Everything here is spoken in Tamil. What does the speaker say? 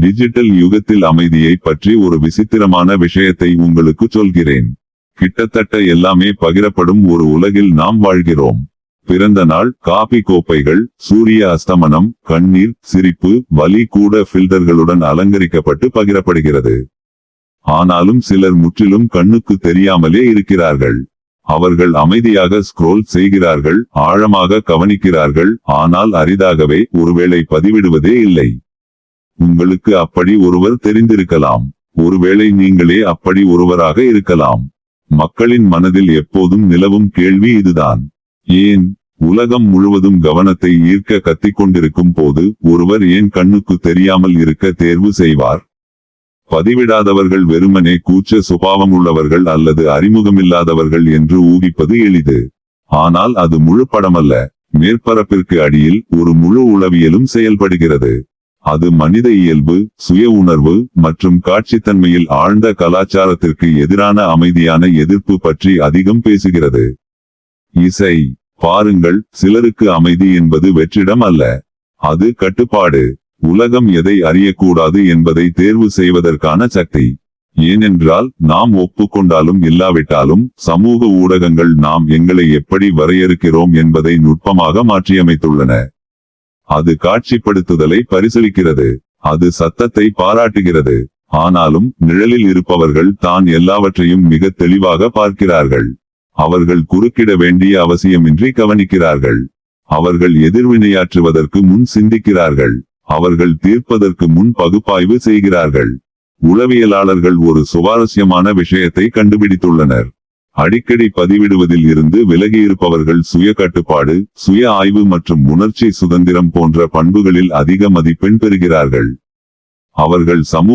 டிஜிட்டல் யுகத்தில் அமைதியை பற்றி ஒரு விசித்திரமான விஷயத்தை உங்களுக்கு சொல்கிறேன். கிட்டத்தட்ட எல்லாமே பகிரப்படும் ஒரு உலகில் நாம் வாழ்கிறோம். பிறந்த நாள், காபி கோப்பைகள், சூரிய அஸ்தமனம், கண்ணீர், சிரிப்பு, வலி கூட ஃபில்டர்களுடன் அலங்கரிக்கப்பட்டு பகிரப்படுகிறது. ஆனாலும் சிலர் முற்றிலும் கண்ணுக்கு தெரியாமலே இருக்கிறார்கள். அவர்கள் அமைதியாக ஸ்க்ரோல் செய்கிறார்கள், ஆழமாக கவனிக்கிறார்கள், ஆனால் அரிதாகவே ஒருவேளை பதிவிடுவதே இல்லை. உங்களுக்கு அப்படி ஒருவர் தெரிந்திருக்கலாம். ஒருவேளை நீங்களே அப்படி ஒருவராக இருக்கலாம். மக்களின் மனதில் எப்போதும் நிலவும் கேள்வி இதுதான்: ஏன் உலகம் முழுவதும் கவனத்தை ஈர்க்க கத்திக்கொண்டிருக்கும் போது ஒருவர் ஏன் கண்ணுக்கு தெரியாமல் இருக்க தேர்வு செய்வார்? பதிவிடாதவர்கள் வெறுமனே கூச்ச சுபாவம் உள்ளவர்கள் அல்லது அறிமுகமில்லாதவர்கள் என்று ஊகிப்பது எளிது. ஆனால் அது முழு படமல்ல. மேற்பரப்பிற்கு அடியில் ஒரு முழு உளவியலும் செயல்படுகிறது. அது மனித இயல்பு, சுய உணர்வு மற்றும் காட்சித்தன்மையில் ஆழ்ந்த கலாச்சாரத்திற்கு எதிரான அமைதியான எதிர்ப்பு பற்றி அதிகம் பேசுகிறது. இசை பாருங்கள், சிலருக்கு அமைதி என்பது வெற்றிடம் அல்ல, அது கட்டுப்பாடு. உலகம் எதை அறியக்கூடாது என்பதை தேர்வு செய்வதற்கான சக்தி. ஏனென்றால் நாம் ஒப்புக்கொண்டாலும் இல்லாவிட்டாலும் சமூக ஊடகங்கள் நாம் எங்களை எப்படி வரையறுக்கிறோம் என்பதை நுட்பமாக மாற்றியமைத்துள்ளன. அது காட்சிப்படுத்துதலை பரிசீலிக்கிறது. அது சத்தத்தை பாராட்டுகிறது. ஆனாலும் நிழலில் இருப்பவர்கள் தான் எல்லாவற்றையும் மிக தெளிவாக பார்க்கிறார்கள். அவர்கள் குறுக்கிட வேண்டிய அவசியமின்றி கவனிக்கிறார்கள். அவர்கள் எதிர்வினையாற்றுவதற்கு முன் சிந்திக்கிறார்கள். அவர்கள் தீர்ப்பதற்கு முன் பகுப்பாய்வு செய்கிறார்கள். உளவியலாளர்கள் ஒரு சுவாரஸ்யமான விஷயத்தை கண்டுபிடித்துள்ளனர். அடிக்கடி பதிவிடுவதில் இருந்து விலகியிருப்பவர்கள் சுய கட்டுப்பாடு, சுய ஆய்வு மற்றும் உணர்ச்சி சுதந்திரம் போன்ற பண்புகளில் அதிக மதிப்பெண் பெறுகிறார்கள். அவர்கள் சமூக